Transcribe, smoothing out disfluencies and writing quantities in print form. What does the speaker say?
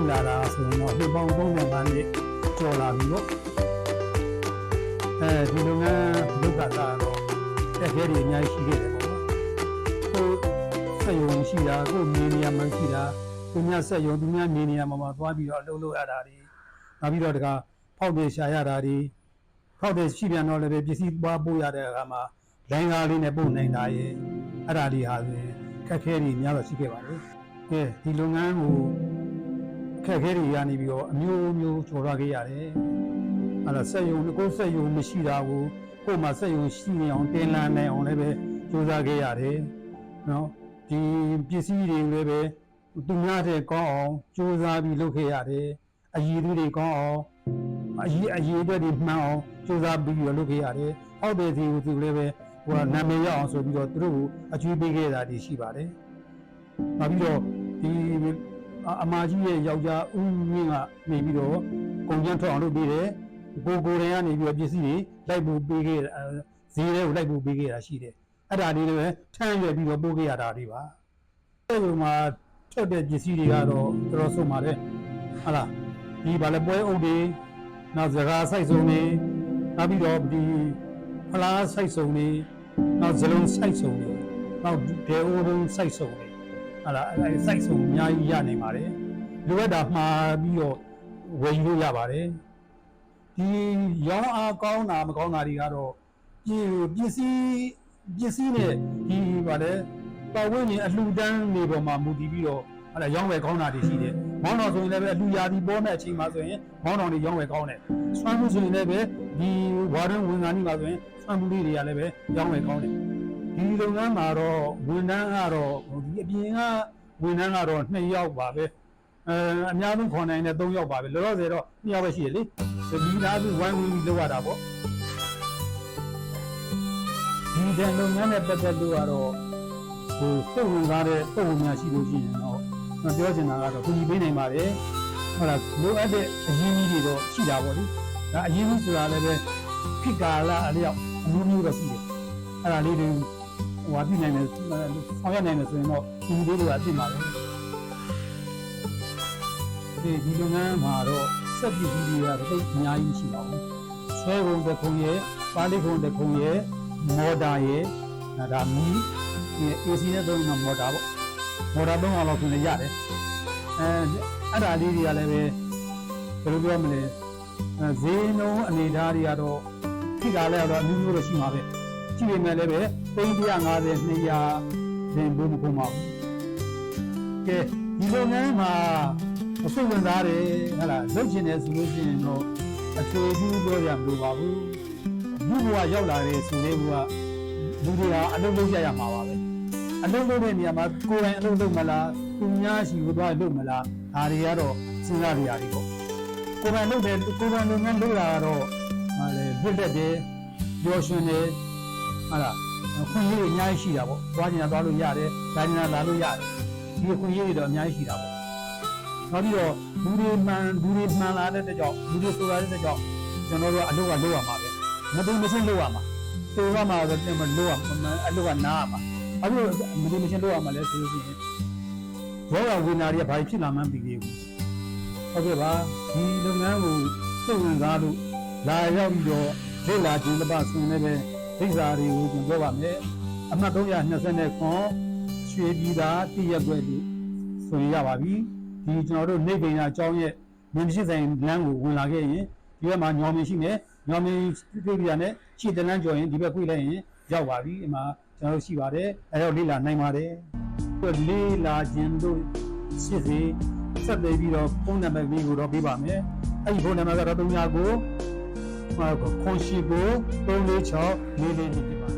လာတာဆိုရင်တော့ဒီပေါင်း35နှစ်ကျော်လာပြီပေါ့ဒီလုပ်ငန်းလုပ်တာကတော့တက်ခဲတွေအများကြီးရှိခဲ့တယ်ပေါ့နော်ကိုစက်ရုံရှိတာကိုမြေနေရာမှရှိတာသူများစက်ရုံသူများမြေနေရာမှာသွားပြီးတော့အလုပ်လုပ်ရတာတွေနောက်ပြီးတော့တခါဖောက်တယ်ရှာရတာတွေဖောက်တယ်ရှိပြန်တော့လည်းပဲပစ္စည်းသွားပို့ရတဲ့အခါမှာလိုင်းကားလေးနဲ့ပို့နိုင်တာရဲ့အဲ့ဒါလေးဟာခက်ခဲတွေများတော့ရှိခဲ့ပါလေကဲဒီလုပ်ငန်းကိုခက်ခဲတွေရနေပြီးတော့အမျိုးမျိုးကျော်ရခဲ့ရတယ်အဲ့ဒါစက်ရုံကိုစက်ရုံမရှိတာကိုကို့မှာစက်ရုံရှိနေအောင်တင်လာနိုင်အောင်လည်းပဲကြိုးစားခဲ့ရတယ်နော်ဒီပစ္စည်းတွေလည်းပဲသူများတဲ့ကောင်းအောင်ကြိုးစားပြီးလုပ်ခဲ့ရတယ်အရည်တွေကောင်းအောင်အရည်အတွက်တွေမှန်အောင်ကြိုးစားပြီးလုပ်ခဲ့ရတယ်ဟောက်တဲ့စီကိုသူလည်းပဲဟိုနာမည်ရအောင်ဆိုပြီးတော့သူတို့ကိုအကျွေးပေးခဲ့တာတွေရှိပါတယ်နောက်ပြီးတော့ဒီအမကြီးရဲ့ယောက်ျားဦးမြင့်ကနေပြီးတော့ကုန်ကျန်းထွက်အောင်လုပ်ပေးတယ်ကိုယ်တိုင်ကနေပြီးတော့ပစ္စည်းတွေလိုက်ပို့ပေးခဲ့ဈေးတွေကိုလိုက်ပို့ပေးခဲ့တာရှိတယ်အဲ့ဒါလေးလည်းထမ်းရွယ်ပြီးတော့ပို့ခဲ့ရတာတွေပါအဲ့ဒီမှာထွက်တဲ့ပစ္စည်းတွေကတော့တော်တော်ဆုံးပါတယ်ဟုတ်လားဒီဗာလဲပွဲအုပ်တွေနောက်စကားဆိုင်စုံတွေနောက်ပြီးတော့ဒီဖလားဆိုင်စုံတွေနောက်ဇလုံးဆိုင်စုံတွေနောက်ဒေအိုဘုံဆိုင်စုံတွေဟာလားအဲ့စိုက်စုံအများကြီးရနိုင်ပါတယ်လိုအပ်တာမှာပြီးတော့ဝယ်ယူလို့ရပါတယ်ဒီရောင်းအားကောင်းတာမကောင်းတာတွေကတော့ပစ္စည်းနဲ့ဒီဗာလဲပတ်ဝန်းကျင်အလှူဒန်းတွေပေါ်မှာမူတည်ပြီးတော့ဟာလားရောင်းဝယ်ကောင်းတာတွေရှိတယ်မောင်းတော်ဆိုရင်လည်းပဲအလှူရာဒီပေါ်တဲ့အချိန်မှာဆိုရင်မောင်းတော်တွေရောင်းဝယ်ကောင်းတယ်ဆွမ်းမှုဆိုရင်လည်းပဲဒီဝါရန်ဝင်ငါနီးမှာဆိုရင်ဆွမ်းမှုလေးတွေကလည်းပဲရောင်းဝယ်ကောင်းတယ်ဒီလုပ်ငန်းမှာတော့ဝန်ထမ်းကတော့ဒီအပြင်ကဝန်ထမ်းကတော့2ယောက်ပါပဲအများဆုံးခေါ်နိုင်တဲ့3ယောက်ပါပဲလောလောဆယ်တော့2ယောက်ပဲရှိရလေဒီသားစုဝိုင်းဝန်းပြီးလုပ်ရတာပေါ့ဒီတဲ့လုပ်ငန်းနဲ့ပတ်သက်လို့ကတော့ဟိုစုံဝင်ကားတဲ့ပုံမှန်များရှိလို့ရှိရင်တော့ပြောချင်တာကတော့ခုကြီးပေးနိုင်ပါတယ်ဟုတ်လားလိုအပ်တဲ့အရင်းကြီးတွေတော့ရှိတာပေါ့လေဒါအရင်းကြီးဆိုတာလည်းပဲခိကာလအလျောက်အမျိုးမျိုးတော့ရှိတယ်အဲ့ဒါလေးတွေဟိုပြနိုင်တယ်ဆောင်ရနိုင်တယ်ဆိုရင်တော့ဒီလေးတွေအပြစ်ပါပဲဒီလုပ်ငန်းမှာတော့စက်ပစ္စည်းတွေကတော့အများကြီးရှိပါဘူးဆွဲကုန်တစ်ခုရဲ့ပါဠိကုန်တစ်ခုရဲ့မော်တာရဲ့ဒါမီးAC နဲ့သုံးတဲ့မော်တာပေါ့မော်တာသုံးအောင်လို့ဆိုရင်ရတယ်အဲ့ဒါလေးတွေကလည်းပဲဘယ်လိုပြောမလဲဈေးနှုန်းအနေအထားတွေကတော့ခိကာလည်းတော့အမျိုးမျိုးတော့ရှိမှာပဲကြည့်ပေမဲ့လည်းပဲ350 200တင်ဖို့မကုန်ပါဘူးကဲဒီလုပ်ငန်းမှာအဆုတ်ဝင်သားတယ်ဟဲ့လားလုပ်ချင်တယ်ဆိုလို့ရှိရင်တော့အချို့ဘူးပြောရမလို့ပါဘူးဘုရားရောက်လာတဲ့ဆိုလေးကလူတွေကအလုပ်လုပ်ရမှာပါပဲအလုပ်လုပ်တဲ့နေရာမှာကိုယ်တိုင်အလုပ်လုပ်မလားသူများရှိလို့သွားလုပ်မလားဒါတွေကတော့စဉ်းစားရည်ပေါ့ကိုယ်တိုင်လုပ်တယ်ကိုယ်တိုင်လုပ်ငန်းလုပ်တာကတော့ဟာလေလွတ်လပ်တယ်ပြောရှင်တယ်ဟာလားခွင့်ရည်အများကြီးရှိတာပေါ့သွားကျင်တာသွားလို့ရတယ်ဒါကျင်တာလာလို့ရတယ်ဒီခွင့်ရည်တွေတော့အများကြီးရှိတာပေါ့နောက်ပြီးတော့လူတွေမှန်လာတဲ့ကြောင့်လူတွေဆိုတာတဲ့ကြောင့်ကျွန်တော်တို့အလုပ်ကလုပ်ရမှာပဲမတုံမရှင်းလုပ်ရမှာဆိုရမှာဆိုတော့လုပ်ရမှာအလုပ်ကနားရမှာအဲ့လိုမတုံမရှင်းလုပ်ရမှာလဲဆိုလို့ရှိရင်ရောဂါဝေဒနာတွေကဘာဖြစ်လာမှန်းမသိသေးဘူးဟုတ်ကဲ့ပါဒီလုပ်ငန်းကိုစိတ်ဝင်စားလို့လာရောက်ပြီးတော့လေ့လာခြင်းတစ်ပတ်ဆင်းနေပဲဒိဋ္ဌာတွေကိုကျွန်တော်ပြောပါမယ်အမှတ်329ရွှေပြည်သာတည့်ရက်ွက်လို့ဆိုရပါပြီဒီကျွန်တော်တို့နေပင်အကြောင်းရဲ့မြင်ရှိဆိုင်လမ်းကိုဝင်လာခဲ့ရင်ဒီဘက်မှာညောင်မင်းရှိမယ်ညောင်မင်းတွေ့ပြရနဲ့ရှေ့တန်းကျော်ရင်ဒီဘက်ခွေးလိုက်ရင်ရောက်ပါပြီဒီမှာကျွန်တော်တို့ရှိပါတယ်အဲတော့လေ့လာနိုင်ပါတယ်လေ့လာခြင်းတို့စစ်စေဆက်သွယ်ပြီးတော့ဖုန်းနံပါတ်လေးကိုတော့ပေးပါမယ်အဲဒီဖုန်းနံပါတ်ကတော့399 ခွန်ရှိကို346 4 4ဖြစ်ပါ